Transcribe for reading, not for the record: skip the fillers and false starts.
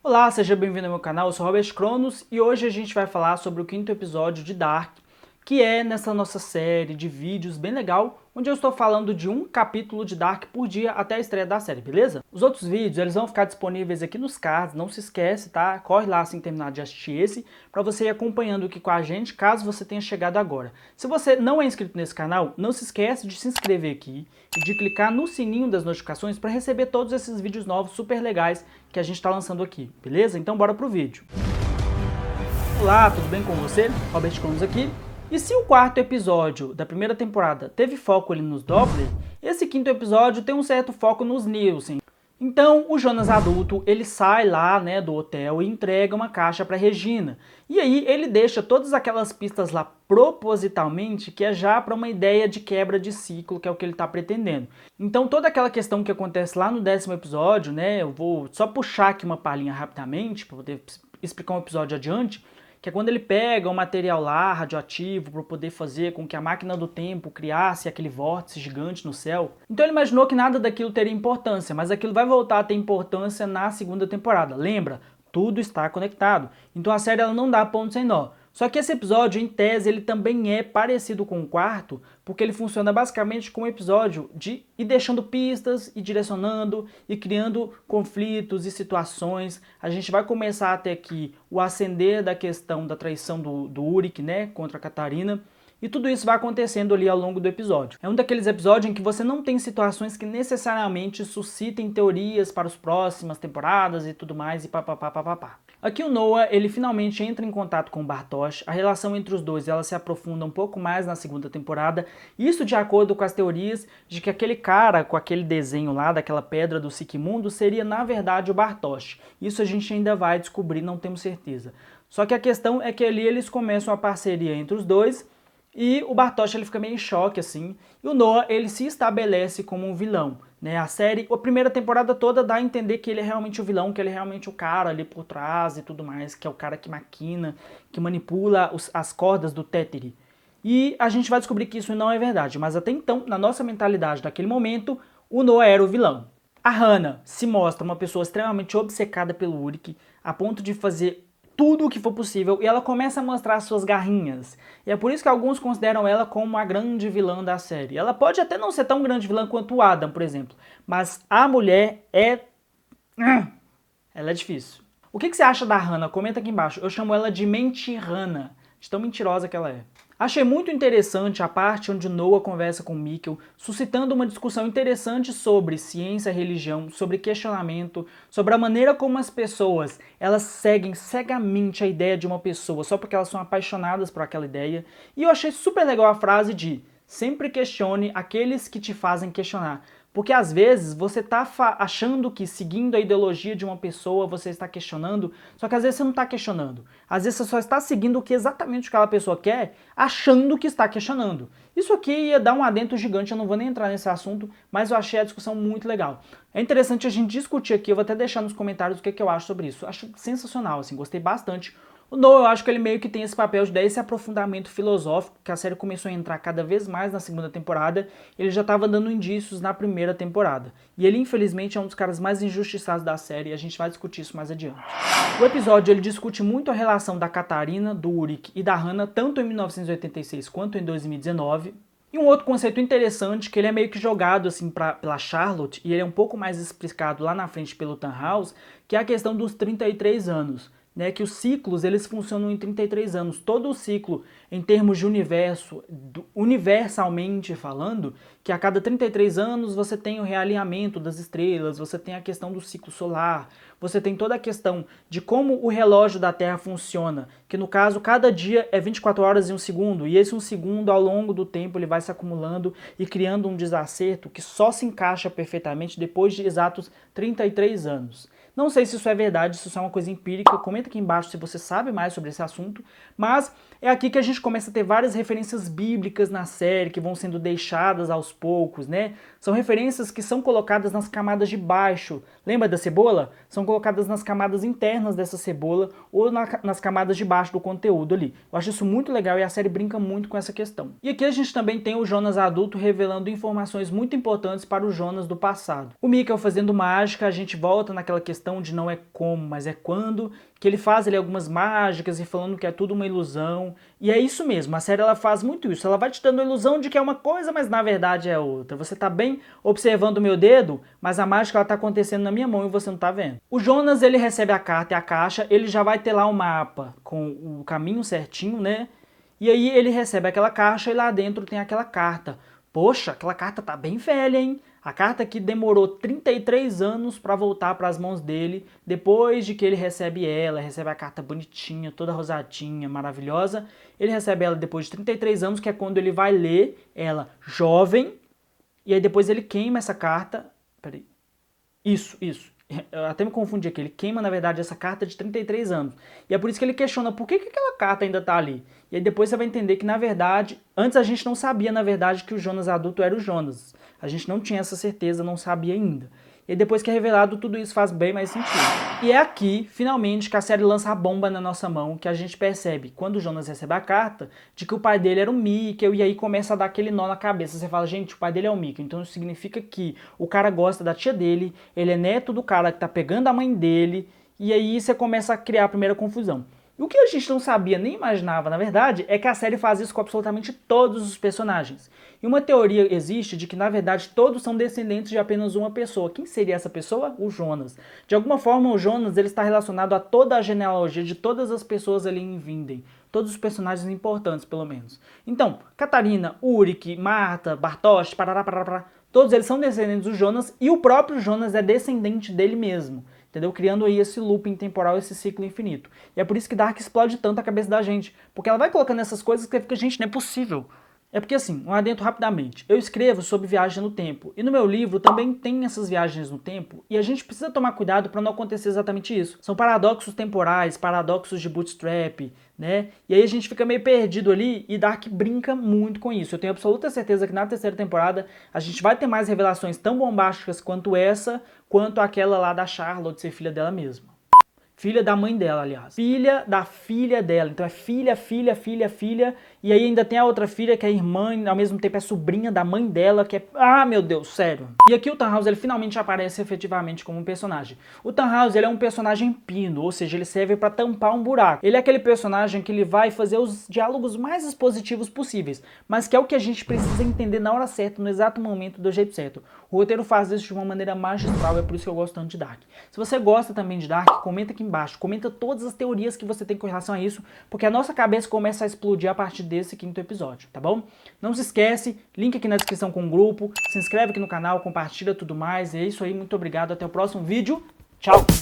Olá, seja bem-vindo ao meu canal, eu sou Robert Cronos e hoje a gente vai falar sobre o quinto episódio de Dark, que é nessa nossa série de vídeos bem legal, onde eu estou falando de um capítulo de Dark por dia até a estreia da série, beleza? Os outros vídeos, eles vão ficar disponíveis aqui nos cards, não se esquece, tá? Corre lá assim que terminar de assistir esse, para você ir acompanhando aqui com a gente, caso você tenha chegado agora. Se você não é inscrito nesse canal, não se esquece de se inscrever aqui e de clicar no sininho das notificações para receber todos esses vídeos novos super legais que a gente está lançando aqui, beleza? Então bora pro vídeo. Olá, tudo bem com você? Robert Cronos aqui. E se o quarto episódio da primeira temporada teve foco ali nos Doppler, esse quinto episódio tem um certo foco nos Nielsen. Então o Jonas adulto, ele sai lá, né, do hotel e entrega uma caixa para Regina. E aí ele deixa todas aquelas pistas lá propositalmente, que é já para uma ideia de quebra de ciclo, que é o que ele está pretendendo. Então toda aquela questão que acontece lá no 10º episódio, né, eu vou só puxar aqui uma palhinha rapidamente para poder explicar um episódio adiante, que é quando ele pega um material lá radioativo para poder fazer com que a máquina do tempo criasse aquele vórtice gigante no céu. Então ele imaginou que nada daquilo teria importância, mas aquilo vai voltar a ter importância na segunda temporada. Lembra? Tudo está conectado. Então a série ela não dá ponto sem nó. Só que esse episódio, em tese, ele também é parecido com o quarto, porque ele funciona basicamente como um episódio de ir deixando pistas, e direcionando, e criando conflitos e situações. A gente vai começar a ter aqui o ascender da questão da traição do Uric, né, contra a Catarina, e tudo isso vai acontecendo ali ao longo do episódio. É um daqueles episódios em que você não tem situações que necessariamente suscitem teorias para as próximas temporadas e tudo mais, e papapá. Aqui o Noah, ele finalmente entra em contato com o Bartosz, a relação entre os dois ela se aprofunda um pouco mais na segunda temporada, isso de acordo com as teorias de que aquele cara com aquele desenho lá, daquela pedra do Sikimundo, seria na verdade o Bartosz. Isso a gente ainda vai descobrir, não temos certeza. Só que a questão é que ali eles começam a parceria entre os dois, e o Bartosz ele fica meio em choque assim, e o Noah ele se estabelece como um vilão, né? A série, a primeira temporada toda dá a entender que ele é realmente o vilão, que ele é realmente o cara ali por trás e tudo mais, que é o cara que maquina, que manipula as cordas do Téteri. E a gente vai descobrir que isso não é verdade, mas até então, na nossa mentalidade daquele momento, o Noah era o vilão. A Hannah se mostra uma pessoa extremamente obcecada pelo Uric, a ponto de fazer tudo o que for possível, e ela começa a mostrar suas garrinhas. E é por isso que alguns consideram ela como a grande vilã da série. Ela pode até não ser tão grande vilã quanto o Adam, por exemplo, mas a mulher é... ela é difícil. O que você acha da Hannah? Comenta aqui embaixo. Eu chamo ela de Mentirana, de tão mentirosa que ela é. Achei muito interessante a parte onde Noah conversa com Mikkel, suscitando uma discussão interessante sobre ciência e religião, sobre questionamento, sobre a maneira como as pessoas elas seguem cegamente a ideia de uma pessoa só porque elas são apaixonadas por aquela ideia. E eu achei super legal a frase de sempre questione aqueles que te fazem questionar. Porque às vezes você está achando que seguindo a ideologia de uma pessoa você está questionando, só que às vezes você não está questionando. Às vezes você só está seguindo o que exatamente aquela pessoa quer, achando que está questionando. Isso aqui ia dar um adendo gigante, eu não vou nem entrar nesse assunto, mas eu achei a discussão muito legal. É interessante a gente discutir aqui, eu vou até deixar nos comentários o que eu acho sobre isso. Acho sensacional, assim, gostei bastante. O Noah, eu acho que ele meio que tem esse papel de dar esse aprofundamento filosófico, que a série começou a entrar cada vez mais na segunda temporada, ele já estava dando indícios na primeira temporada. E ele, infelizmente, é um dos caras mais injustiçados da série, e a gente vai discutir isso mais adiante. O episódio, ele discute muito a relação da Catarina, do Uric e da Hannah, tanto em 1986 quanto em 2019, e um outro conceito interessante, que ele é meio que jogado assim pela Charlotte, e ele é um pouco mais explicado lá na frente pelo Tannhaus, que é a questão dos 33 anos. Né, que os ciclos eles funcionam em 33 anos. Todo o ciclo, em termos de universo, universalmente falando, que a cada 33 anos você tem o realinhamento das estrelas, você tem a questão do ciclo solar, você tem toda a questão de como o relógio da Terra funciona, que no caso cada dia é 24 horas e 1 segundo, e esse 1 segundo ao longo do tempo ele vai se acumulando e criando um desacerto que só se encaixa perfeitamente depois de exatos 33 anos. Não sei se isso é verdade, se isso é uma coisa empírica, comenta aqui embaixo se você sabe mais sobre esse assunto, mas é aqui que a gente começa a ter várias referências bíblicas na série, que vão sendo deixadas aos poucos, né? São referências que são colocadas nas camadas de baixo. Lembra da cebola? São colocadas nas camadas internas dessa cebola ou nas camadas de baixo do conteúdo ali. Eu acho isso muito legal e a série brinca muito com essa questão. E aqui a gente também tem o Jonas adulto revelando informações muito importantes para o Jonas do passado. O Mikkel fazendo mágica, a gente volta naquela questão questão de não é como, mas é quando, que ele faz ali algumas mágicas e falando que é tudo uma ilusão. E é isso mesmo, a série ela faz muito isso. Ela vai te dando a ilusão de que é uma coisa, mas na verdade é outra. Você tá bem observando o meu dedo, mas a mágica ela tá acontecendo na minha mão e você não tá vendo. O Jonas, ele recebe a carta e a caixa, ele já vai ter lá um mapa com o caminho certinho, né? E aí ele recebe aquela caixa e lá dentro tem aquela carta. Poxa, aquela carta tá bem velha, hein? A carta que demorou 33 anos para voltar para as mãos dele, depois de que ele recebe a carta bonitinha, toda rosadinha, maravilhosa. Ele recebe ela depois de 33 anos, que é quando ele vai ler ela jovem, e aí depois ele queima essa carta. Peraí. Isso. Eu até me confundi aqui. Ele queima, na verdade, essa carta de 33 anos. E é por isso que ele questiona por que aquela carta ainda tá ali. E aí depois você vai entender que, na verdade, antes a gente não sabia, na verdade, que o Jonas adulto era o Jonas. A gente não tinha essa certeza, não sabia ainda. E depois que é revelado, tudo isso faz bem mais sentido. E é aqui, finalmente, que a série lança a bomba na nossa mão, que a gente percebe, quando o Jonas recebe a carta, de que o pai dele era o Mikkel, e aí começa a dar aquele nó na cabeça. Você fala, gente, o pai dele é o Mikkel, então isso significa que o cara gosta da tia dele, ele é neto do cara que tá pegando a mãe dele, e aí você começa a criar a primeira confusão. E o que a gente não sabia nem imaginava, na verdade, é que a série faz isso com absolutamente todos os personagens. E uma teoria existe de que, na verdade, todos são descendentes de apenas uma pessoa. Quem seria essa pessoa? O Jonas. De alguma forma, o Jonas ele está relacionado a toda a genealogia de todas as pessoas ali em Vinden. Todos os personagens importantes, pelo menos. Então, Catarina, Ulrich, Marta, Bartosz, parará, todos eles são descendentes do Jonas e o próprio Jonas é descendente dele mesmo. Entendeu? Criando aí esse looping temporal, esse ciclo infinito. E é por isso que Dark explode tanto a cabeça da gente. Porque ela vai colocando essas coisas que fica, gente, não é possível. É porque assim, um adentro rapidamente, eu escrevo sobre viagem no tempo, e no meu livro também tem essas viagens no tempo, e a gente precisa tomar cuidado para não acontecer exatamente isso. São paradoxos temporais, paradoxos de bootstrap, né? E aí a gente fica meio perdido ali, e Dark brinca muito com isso. Eu tenho absoluta certeza que na terceira temporada a gente vai ter mais revelações tão bombásticas quanto essa, quanto aquela lá da Charlotte ser filha dela mesma. Filha da mãe dela, aliás. Filha da filha dela. Então é filha, e aí ainda tem a outra filha que é irmã, e ao mesmo tempo é sobrinha da mãe dela, que é... Ah, meu Deus, sério. E aqui o Tannhaus, ele finalmente aparece efetivamente como um personagem. O Tannhaus, ele é um personagem pino, ou seja, ele serve pra tampar um buraco. Ele é aquele personagem que ele vai fazer os diálogos mais expositivos possíveis, mas que é o que a gente precisa entender na hora certa, no exato momento, do jeito certo. O roteiro faz isso de uma maneira magistral, é por isso que eu gosto tanto de Dark. Se você gosta também de Dark, comenta aqui embaixo, comenta todas as teorias que você tem com relação a isso, porque a nossa cabeça começa a explodir a partir desse quinto episódio, tá bom? Não se esquece, link aqui na descrição com o grupo, se inscreve aqui no canal, compartilha tudo mais, é isso aí, muito obrigado, até o próximo vídeo, tchau!